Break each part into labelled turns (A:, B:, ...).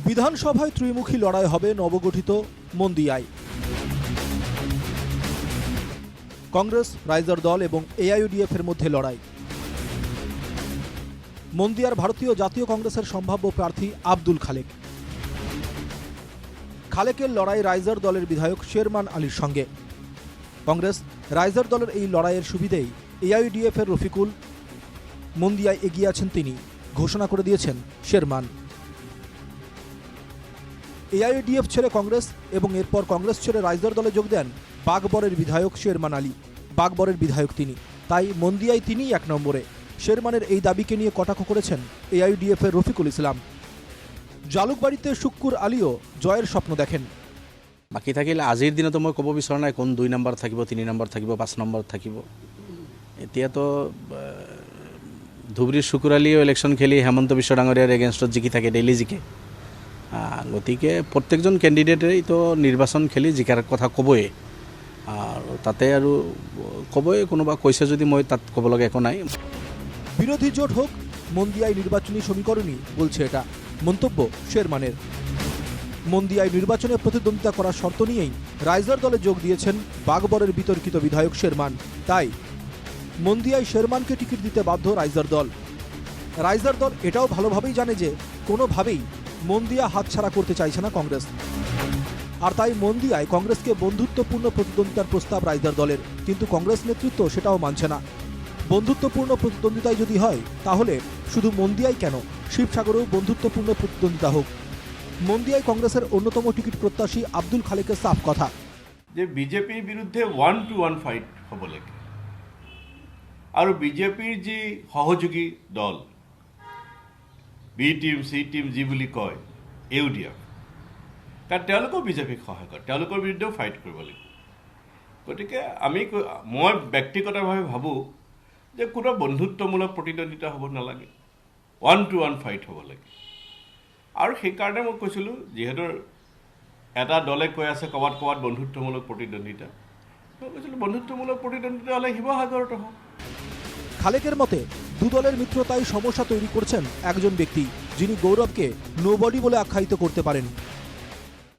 A: বিধানসভায় ত্রিমুখী লড়াই হবে নবগঠিত মন্দিয়ায়। কংগ্রেস, রাইজার দল এবং এআইইউডিএফ এর মধ্যে লড়াই। মন্দিয়ার ভারতীয় জাতীয় কংগ্রেসের সম্ভাব্য প্রার্থী আব্দুল খালেক। খালেকের লড়াই রাইজার দলের বিধায়ক শেরমান আলীর সঙ্গে। কংগ্রেস, রাইজার দলের এই লড়াইয়ের সুবিধেই এআইইউডিএফ এর রফিকুল মন্দিয়ায় এগিয়ে আছেন তিনি, ঘোষণা করে দিয়েছেন শেরমান। এআইইউডিএফ ছেড়ে কংগ্রেস এবং এরপর কংগ্রেস ছেড়ে রাইজার দলে যোগ দেন বাগবরের বিধায়ক শেরমান আলী। বাগবরের বিধায়ক তিনি, তাই মন্দিয়ায় তিনিই এক নম্বরে। শেরমানের এই দাবিকে নিয়ে কটাক্ষ করেছেন এআইইউডিএফ এর রফিকুল ইসলাম। জালুকবাড়িতে শুক্কুর আলীও জয়ের স্বপ্ন দেখেন।
B: বাকী থাকিলে আজিৰ দিনতো মই ক'ব বিচৰা নাই কোন 2 নম্বৰ থাকিব, 3 নম্বৰ থাকিব, 5 নম্বৰ থাকিব। এতিয়াতো ধুবুৰীৰ শুকুৰ আলীও ইলেকশ্যন খেলি হেমন্ত বিশ্ব ডাঙৰীয়াৰ এগেইনষ্টত জিকি থাকে, ডেইলি জিকে। গতিকে প্ৰত্যেকজন কেণ্ডিডেটেই তো নিৰ্বাচন খেলি জিকাৰ কথা ক'বই, আৰু তাতে আৰু ক'বই, কোনোবা কৈছে যদি মই তাত ক'ব লগা একো নাই।
A: বিরোধী জোট হোক, মন্দিয়ায় নির্বাচনী সমীকরণই বলছে এটা, মন্তব্য শেরমানের। মন্দিয়ায় নির্বাচনে প্রতিদ্বন্দ্বিতা করার শর্ত নিয়েই রাইজার দলে যোগ দিয়েছেন বাগবরের বিতর্কিত বিধায়ক শেরমান। তাই মন্দিয়ায় শেরমানকে টিকিট দিতে বাধ্য রাইজার দল। রাইজার দল এটাও ভালোভাবেই জানে যে কোনোভাবেই মন্দিয়া হাতছাড়া করতে চাইছে না কংগ্রেস, আর তাই মন্দিয়ায় কংগ্রেসকে বন্ধুত্বপূর্ণ প্রতিদ্বন্দ্বিতার প্রস্তাব রাইজার দলের, কিন্তু কংগ্রেস নেতৃত্ব সেটাও মানছে না। বন্ধুত্বপূর্ণ প্রতিদ্বন্দ্বিতায় যদি হয় তাহলে শুধু মন্দিয়ায় কেন, শিবসাগরেও বন্ধুত্বপূর্ণ প্রতিদ্বন্দ্বিতা হোক। মন্দিয়ায় কংগ্রেসের অন্যতম টিকিট প্রত্যাশী আব্দুল খালেকের সাফ কথা
C: যে বিজেপিৰ বিৰুদ্ধে 1-to-1 ফাইট হ'ব লাগে, আৰু বিজেপিৰ যি সহযোগী দল বি টিম, চি টিম যি বুলি কয় ইউডিএফ, কাৰণ তেওঁলোকেও বিজেপিক সহায় কৰে, তেওঁলোকৰ বিৰুদ্ধেও ফাইট কৰিব লাগিব। গতিকে মই ব্যক্তিগতভাৱে ভাবোঁ যে কোনো বন্ধুত্বমূলক প্ৰতিদ্বন্দ্বিতা হ'ব নালাগে, 1-to-1 ফাইট হ'ব লাগে। আৰু সেইকাৰণে মই কৈছিলোঁ, যিহেতু এটা দলে কৈ আছে ক'ৰবাত ক'ৰবাত বন্ধুত্বমূলক প্ৰতিদ্বন্দ্বিতা, মই কৈছিলোঁ বন্ধুত্বমূলক প্ৰতিদ্বন্দ্বিতা হ'লে শিৱসাগৰত হ'ব।
A: খালেকের মতে দুদলের মিত্রতায় সমস্যা তৈরি করছেন একজন ব্যক্তি, যিনি গৌরবকে নোবডি বলে আখ্যায়িত করতে পারেন।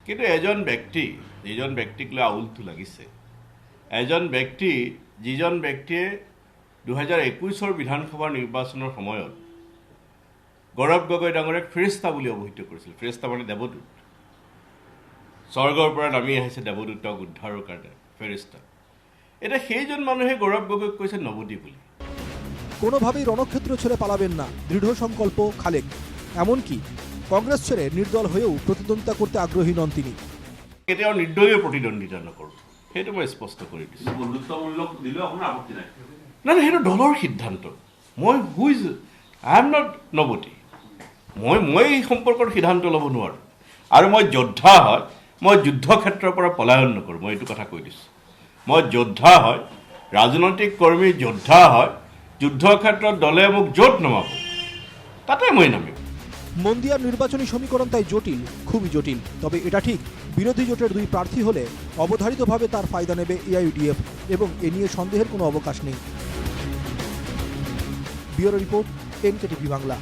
C: কিন্তু এজন ব্যক্তি, যিজন ব্যক্তিক লৈ আউলটো লাগিছে, এজন ব্যক্তি যিজন ব্যক্তিয়ে 2021 বিধানসভাৰ নিৰ্বাচনৰ সময়ত গৌৰৱ গগৈ ডাঙৰীয়াক ফেৰিস্তা বুলি অভিহিত কৰিছিল। ফেৰিস্তা মানে দেৱদূত, স্বৰ্গৰ পৰা নামি আহিছে দেৱদূতক উদ্ধাৰৰ কাৰণে ফেৰিস্তা। এতিয়া সেইজন মানুহে গৌৰৱ গগৈক কৈছে নৱদী বুলি।
A: কোনোভাবেই রণক্ষেত্র ছেড়ে পালাবেন না, দৃঢ় সংকল্প খালেক। এমনকি কংগ্রেস ছেড়ে নির্দল হয়েও প্রতিদ্বন্দ্বিতা করতে আগ্রহী নন তিনি।
C: কেতিয়াও নিৰ্দলীয় প্ৰতিদ্বন্দ্বিতা নকৰোঁ, সেইটো মই স্পষ্ট কৰি দিছোঁ।
D: বন্ধুত্বমূলক দিলেও আপোনাৰ আপত্তি নাই?
C: নাই, সেইটো দলৰ সিদ্ধান্ত। আই এম নট নৱতী। মই এই সম্পৰ্কত সিদ্ধান্ত ল'ব নোৱাৰোঁ, আৰু মই যোদ্ধা হয়, মই যুদ্ধক্ষেত্ৰৰ পৰা পলায়ন নকৰোঁ, মই এইটো কথা কৈ দিছোঁ। মই যোদ্ধা হয়, ৰাজনৈতিক কৰ্মী যোদ্ধা হয়, যুদ্ধক্ষেত্ৰত দলে মোক য'ত নমাব তাতে মই নামিম।
A: মন্দিয়ার নির্বাচনী সমীকরণ তাই জটিল, খুবই জটিল। তবে এটা ঠিক, বিরোধী জোটের দুই প্রার্থী হলে অবধারিতভাবে তার ফায়দা নেবে এআইইউডিএফ, এবং এ নিয়ে সন্দেহের কোনো অবকাশ নেই। Bureau report, NKTV Bangla.